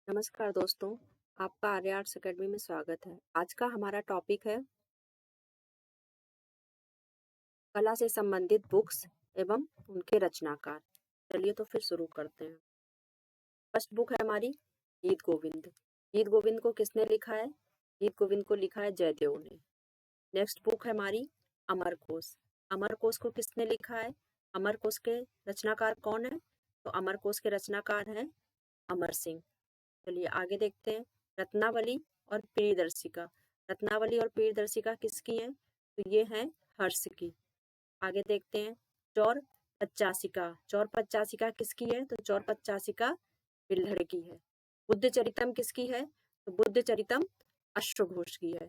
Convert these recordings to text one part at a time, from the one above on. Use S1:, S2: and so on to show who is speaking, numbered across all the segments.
S1: नमस्कार दोस्तों, आपका आर्य आर्ट्स अकेडमी में स्वागत है। आज का हमारा टॉपिक है कला से संबंधित बुक्स एवं उनके रचनाकार। चलिए तो फिर शुरू करते हैं। फर्स्ट बुक है हमारी गीत गोविंद। गीत गोविंद को किसने लिखा है? गीत गोविंद को लिखा है जयदेव ने। नेक्स्ट बुक है हमारी अमरकोश। अमरकोश को किसने लिखा है? अमरकोश के रचनाकार कौन है? तो अमरकोश के रचनाकार हैं अमर सिंह। चलिए आगे देखते हैं। रत्नावली और प्रियदर्शिका। रत्नावली और प्रियदर्शिका किसकी हैं? तो ये हैं हर्ष की। आगे देखते हैं। चौर पचासिका। चौर पचासिका किसकी है? तो चौर पचासिका बिल्हड़ की है। बुद्ध चरितम किसकी है? तो बुद्ध चरितम अश्वघोष की है।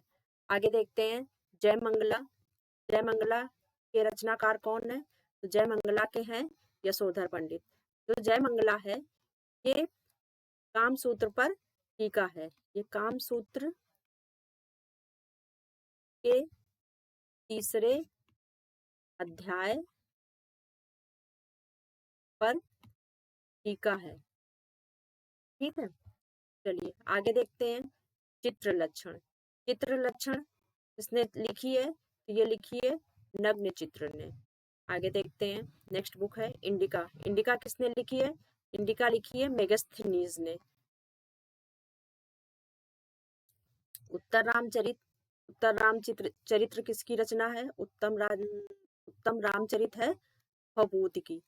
S1: आगे देखते हैं। जय मंगला। जय मंगला के रचनाकार कौन है? तो जय मंगला के हैं यशोधर पंडित। जो जय मंगला है ये कामसूत्र पर टीका है। ये कामसूत्र के तीसरे अध्याय पर टीका है। ठीक है, चलिए आगे देखते हैं। चित्र लक्षण। चित्र लक्षण किसने लिखी है? तो ये लिखी है नग्न चित्र ने। आगे देखते हैं। नेक्स्ट बुक है इंडिका। इंडिका किसने लिखी है? इंडिका लिखी है मेगस्थनीज ने। उत्तर रामचरित्र किसकी रचना है? उत्तम रामचरित है भभूति की।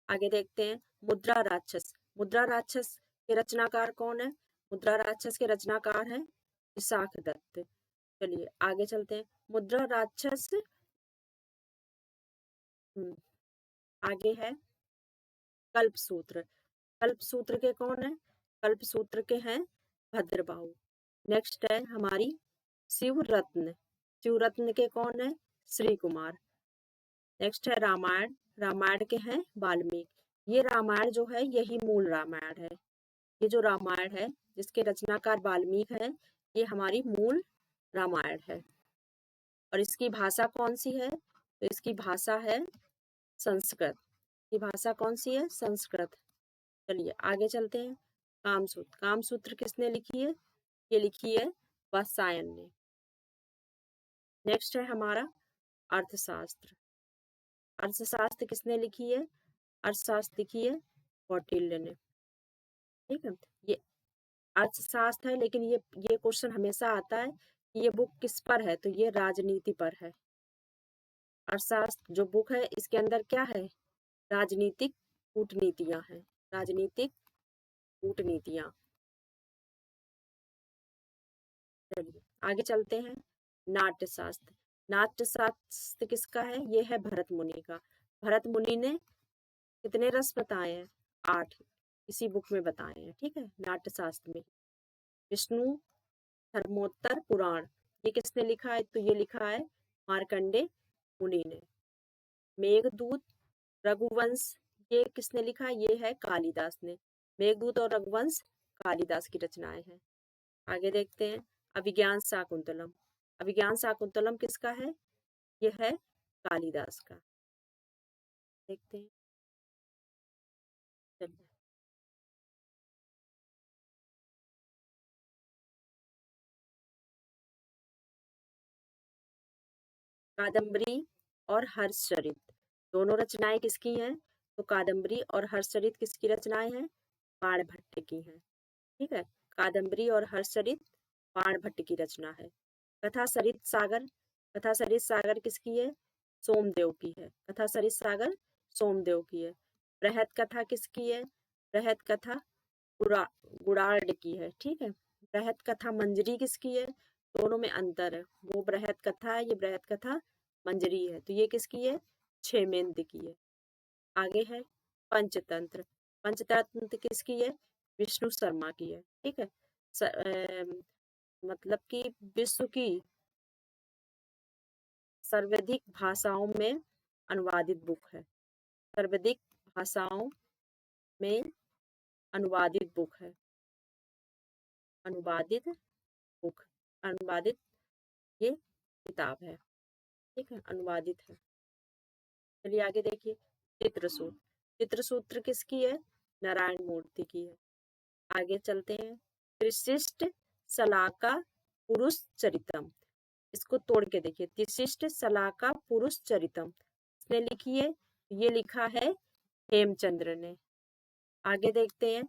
S1: आगे देखते हैं। मुद्रा राक्षस। मुद्रा राक्षस के रचनाकार कौन है? मुद्रा राक्षस के रचनाकार हैं विशाख दत्त। चलिए आगे चलते हैं। मुद्रा राक्षस आगे है कल्पसूत्र। कल्पसूत्र के कौन है? कल्पसूत्र के हैं भद्रबाहु। नेक्स्ट है हमारी शिवरत्न। शिवरत्न के कौन है? श्री कुमार। नेक्स्ट है रामायण। रामायण के हैं वाल्मीकि। ये रामायण जो है यही मूल रामायण है। ये जो रामायण है जिसके रचनाकार वाल्मीकि है ये हमारी मूल रामायण है। और इसकी भाषा कौन सी है? तो इसकी भाषा है संस्कृत। ये भाषा कौन सी है? संस्कृत। चलिए आगे चलते हैं। कामसूत्र। कामसूत्र किसने लिखी है? ये लिखी है वात्स्यायन ने। नेक्स्ट है हमारा अर्थशास्त्र। अर्थशास्त्र किसने लिखी है? अर्थशास्त्र लिखी है कौटिल्य ने। ठीक है, ये अर्थशास्त्र है लेकिन ये क्वेश्चन हमेशा आता है कि ये बुक किस पर है? तो ये राजनीति पर है। अर्थशास्त्र जो बुक है इसके अंदर क्या है? राजनीतिक कूटनीतियां हैं। राजनीतिक कूटनीतियां। चलिए आगे चलते हैं। नाट्यशास्त्र। नाट्यशास्त्र किसका है? ये है भरत मुनि का। भरत मुनि ने कितने रस बताए हैं? 8 इसी बुक में बताए हैं। ठीक है, नाट्यशास्त्र में। विष्णु धर्मोत्तर पुराण ये किसने लिखा है? तो ये लिखा है मार्कंडे मुनि ने। मेघदूत रघुवंश ये किसने लिखा है? ये है कालिदास ने। मेघदूत और रघुवंश कालिदास की रचनाएं हैं। आगे देखते हैं। अभिज्ञान शाकुंतलम। अभिज्ञान शाकुंतलम किसका है? ये है कालिदास का। देखते हैं। चलिए कादम्बरी और हर्षचरित दोनों रचनाएं किसकी हैं? तो कादम्बरी और हर्षचरित किसकी रचनाएं हैं? बाणभट्ट की हैं। ठीक है, कादम्बरी और हर्षचरित बाणभट्ट की रचना है। कथा सरित सागर। कथा सरित सागर किसकी है? सोमदेव की है। कथा सरित सागर सोमदेव की है। बृहद कथा किसकी है? बृहद कथा गुड़ार्ड की है। ठीक है, बृहद कथा मंजरी किसकी है? दोनों में अंतर है। वो बृहद कथा है, ये बृहद कथा मंजरी है। तो ये किसकी है? क्षेमेंद्र की है। आगे है पंचतंत्र। पंचतंत्र किसकी है? विष्णु शर्मा की है। ठीक है, मतलब कि विश्व की सर्वाधिक भाषाओं में अनुवादित बुक है। सर्वाधिक भाषाओं में अनुवादित बुक है। अनुवादित बुक। अनुवादित ये किताब है। ठीक है, अनुवादित है। चलिए आगे देखिए। चित्रसूत्र। चित्रसूत्र किसकी है? नारायण मूर्ति की है। आगे चलते हैं। त्रिशिष्ट शलाका पुरुष चरितम। इसको तोड़ के देखिए, त्रिशिष्ट शलाका पुरुष चरितम इसने लिखी है, ये लिखा है हेमचंद्र ने। आगे देखते हैं,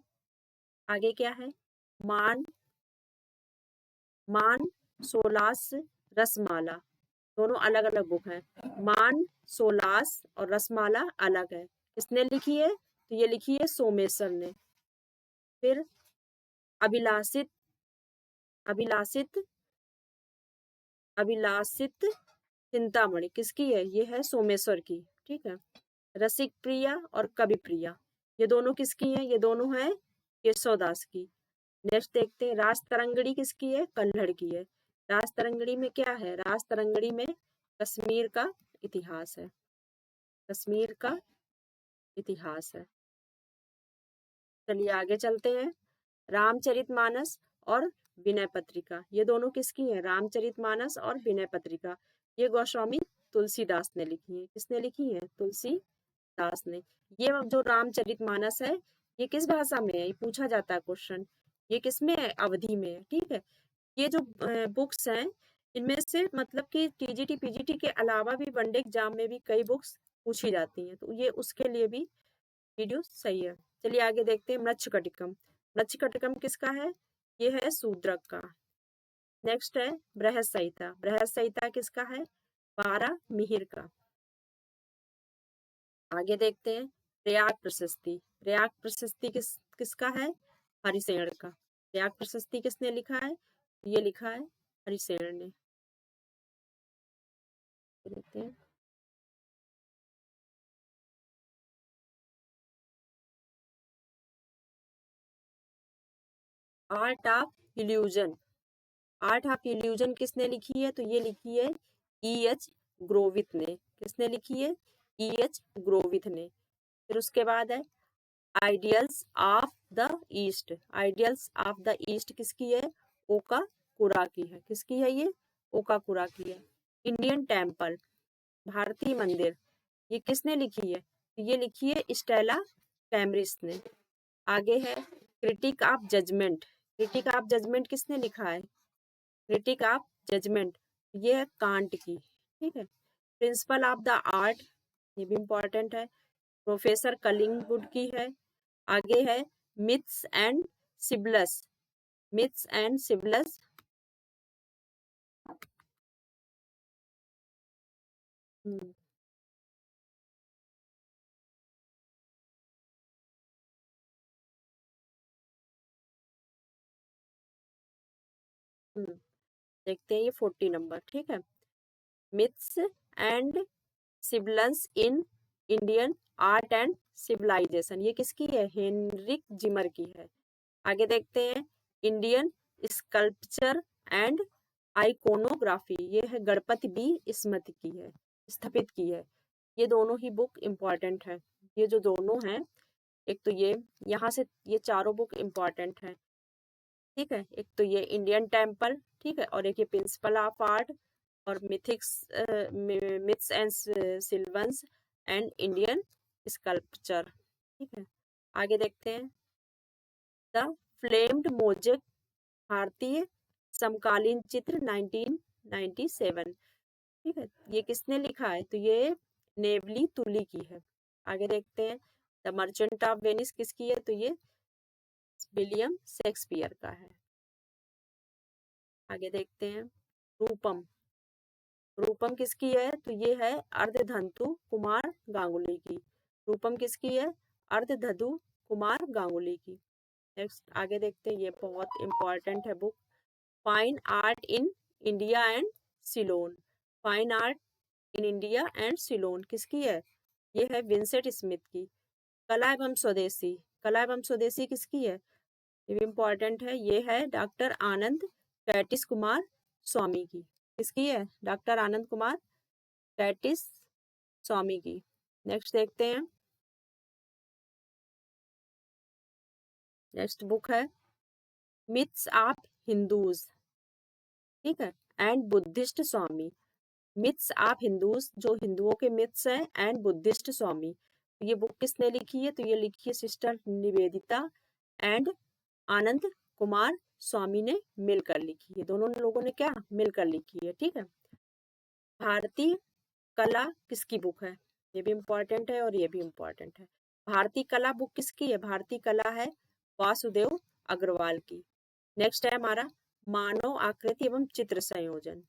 S1: आगे क्या है, मान मान सोलास रसमाला, दोनों अलग अलग बुक हैं। मान सोलास और रसमाला अलग है, किसने लिखी है, तो ये लिखी है सोमेश्वर ने। फिर अभिलाषित अभिलाषित अभिलाषित चिंतामणि किसकी है, ये है सोमेश्वर की, ठीक है। रसिक प्रिया और कवि प्रिया, ये दोनों किसकी हैं, ये दोनों हैं केशवदास की। नेक्स्ट देखते हैं, रास तरंगड़ी किसकी है, कल्हड़ की है। रास तरंगड़ी में क्या है, रास तरंगड़ी में कश्मीर का इतिहास है, कश्मीर का इतिहास है। चलिए आगे चलते हैं, रामचरितमानस और विनय पत्रिका, ये दोनों किसकी हैं, रामचरितमानस और विनय पत्रिका, ये गोस्वामी तुलसीदास ने लिखी है। किसने लिखी है, तुलसीदास ने। ये जो रामचरितमानस है, ये किस भाषा में है, ये पूछा जाता है क्वेश्चन, ये किस में है, अवधी में है, ठीक है। ये जो बुक्स हैं, इनमें से मतलब कि टीजीटी पीजीटी के अलावा भी वनडे एग्जाम में भी कई बुक्स पूछी जाती हैं, तो ये उसके लिए भी वीडियो सही है। चलिए आगे देखते हैं, मृच्छकटिकम। मृच्छकटिकम किसका है, ये है शूद्रक का। नेक्स्ट है बृहत संहिता, बृहत संहिता किसका है, बारामिहिर का। आगे देखते हैं, प्रयाग प्रशस्ति, प्रयाग प्रशस्ति किसका है, हरिसेन का। प्रयाग प्रशस्ति किसने लिखा है, ये लिखा है हरिसेन ने। देखते हैं, art of illusion, art of illusion किसने लिखी है, तो ये लिखी है E.H. ग्रोविथ ने। किसने लिखी है, E.H. ग्रोविथ ने। फिर उसके बाद है ideals of the east, ideals of the east किसकी है, ओका कुरा की है। किसकी है ये, ओका कुरा की है। इंडियन टेम्पल, भारतीय मंदिर, ये किसने लिखी है, ये लिखी है स्टेला कैम्ब्रिज ने। आगे है critique of judgement, critique of judgement किसने लिखा है, क्रिटिक ऑफ जजमेंट ये है कांट की, ठीक है। प्रिंसिपल ऑफ द आर्ट, ये भी इम्पोर्टेंट है, प्रोफेसर कलिंगवुड की है। आगे है myths and symbols, myths and symbols, देखते हैं ये 40 नंबर, ठीक है। Myths and symbols in Indian art and civilisation, ये किसकी है, हेनरिक जिमर की है। आगे देखते हैं, इंडियन स्कल्पचर एंड आइकोनोग्राफी, ये है गणपति बी स्मिथ की है, स्थापित की है। ये दोनों ही बुक इम्पॉर्टेंट है, ये जो दोनों हैं, एक तो ये यहाँ से ये चारों बुक इम्पॉर्टेंट है, ठीक है। एक तो ये इंडियन टेम्पल, ठीक है, और एक ये प्रिंसिपल ऑफ आर्ट और मिथ्स एंड सिल्वंस एंड इंडियन स्कल्पचर, ठीक है। आगे देखते हैं, द फ्लेम्ड मोजेक, भारतीय समकालीन चित्र 1997, ठीक है, ये किसने लिखा है, तो ये नेवली तुली की है। आगे देखते हैं, द मर्चेंट ऑफ वेनिस किसकी है, तो ये विलियम शेक्सपियर का है। आगे देखते हैं, रूपम, रूपम किसकी है, तो ये है अर्धधंतु कुमार गांगुली की। रूपम किसकी है, अर्धधतु कुमार गांगुली की। नेक्स्ट आगे देखते हैं, ये बहुत इंपॉर्टेंट है book, fine art in India and Ceylon, fine art in India and Ceylon किसकी है, ये है विंसेंट स्मिथ की। कला एवं स्वदेशी, कला एवं स्वदेशी किसकी है, ये भी इम्पोर्टेंट है, ये है डॉक्टर आनंद कैटिस कुमार स्वामी की। किसकी है, डॉक्टर आनंद कुमार कैटिस स्वामी की। नेक्स्ट देखते हैं, नेक्स्ट बुक है मिथ्स ऑफ हिंदूज, ठीक है, and Buddhist Swami. Myths of Hindus, जो हिंदुओं के मिथ्स हैं, एंड बुद्धिस्ट स्वामी, ये बुक किसने लिखी है, तो ये लिखी है सिस्टर निवेदिता एंड आनंद कुमार स्वामी ने मिलकर लिखी है। दोनों लोगों ने क्या मिलकर लिखी है, ठीक है। भारतीय कला किसकी बुक है? ये भी इम्पोर्टेंट है और ये भी इम्पोर्टेंट है। भारतीय कला बुक किसकी है? भारतीय कला है वासुदेव अग्रवाल की। नेक्स्ट है हमारा मानव आकृति एवं चित्र संयोजन।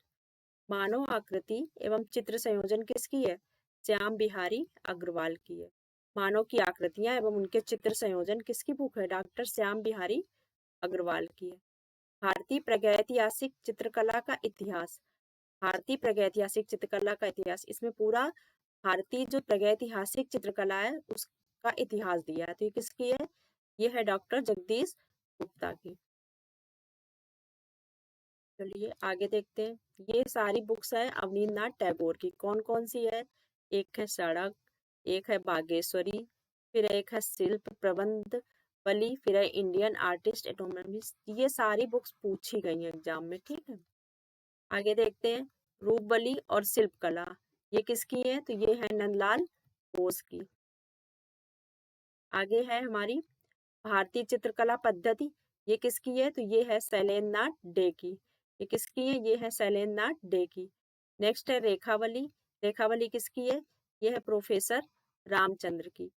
S1: मानव आकृति एवं चित्र संयोजन किसकी है? श्याम बिहारी अग्रवाल की है। मानव की आकृतियां एवं उनके चित्र संयोजन किसकी बुक है? डॉक्टर श्याम बिहारी अग्रवाल की है। भारतीय प्रागैतिहासिक चित्रकला का इतिहास। भारतीय प्रागैतिहासिक चित्रकला का इतिहास, इसमें पूरा भारतीय जो प्रागैतिहासिक चित्रकला है उसका इतिहास दिया है। तो ये किसकी है? ये है डॉक्टर जगदीश गुप्ता की। चलिए आगे देखते हैं। ये सारी बुक्स है अवनींद्रनाथ टैगोर की। कौन कौन सी है? एक है सड़क, एक है बागेश्वरी, फिर एक है शिल्प प्रबंध वली, फिर है इंडियन आर्टिस्ट एटोनॉमिस्ट। ये सारी बुक्स पूछी गई हैं एग्जाम में, ठीक है। आगे देखते हैं रूपबली और शिल्प कला, ये किसकी है? तो ये है नंदलाल बोस की। आगे है हमारी भारतीय चित्रकला पद्धति, ये किसकी है? तो ये है शैलेंद्रनाथ डे की। ये किसकी है? ये है शैलेंद्रनाथ डे की। नेक्स्ट है रेखावली। रेखावली किसकी है? ये है प्रोफेसर रामचंद्र की,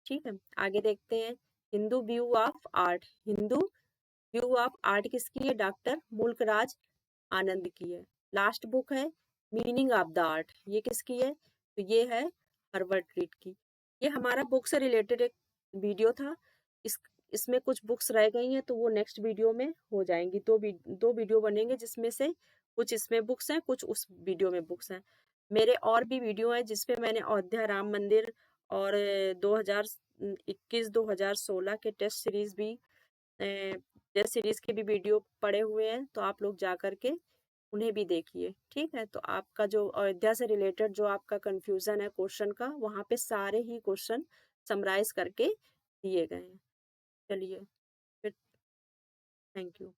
S1: ठीक है। आगे देखते हैं Hindu view of art. Hindu view of art किसकी है? डॉक्टर मुल्कराज आनंद की है। लास्ट बुक है मीनिंग ऑफ द आर्ट, ये किसकी है? तो ये है हर्बर्ट रीड की। ये हमारा बुक से रिलेटेड एक वीडियो था। इस इसमें कुछ बुक्स रह गई हैं तो वो नेक्स्ट वीडियो में हो जाएंगी। दो वीडियो बनेंगे जिसमें से कुछ इसमें बुक्स हैं, कुछ उस वीडियो में बुक्स हैं। मेरे और भी वीडियो हैं जिसपे मैंने अयोध्या राम मंदिर और 2021-2016 के टेस्ट सीरीज के भी वीडियो पड़े हुए हैं, तो आप लोग जा करके उन्हें भी देखिए, ठीक है। तो आपका जो अयोध्या से रिलेटेड जो आपका कंफ्यूजन है क्वेश्चन का, वहाँ पे सारे ही क्वेश्चन समराइज करके दिए गए हैं। चलिए फिर, थैंक यू।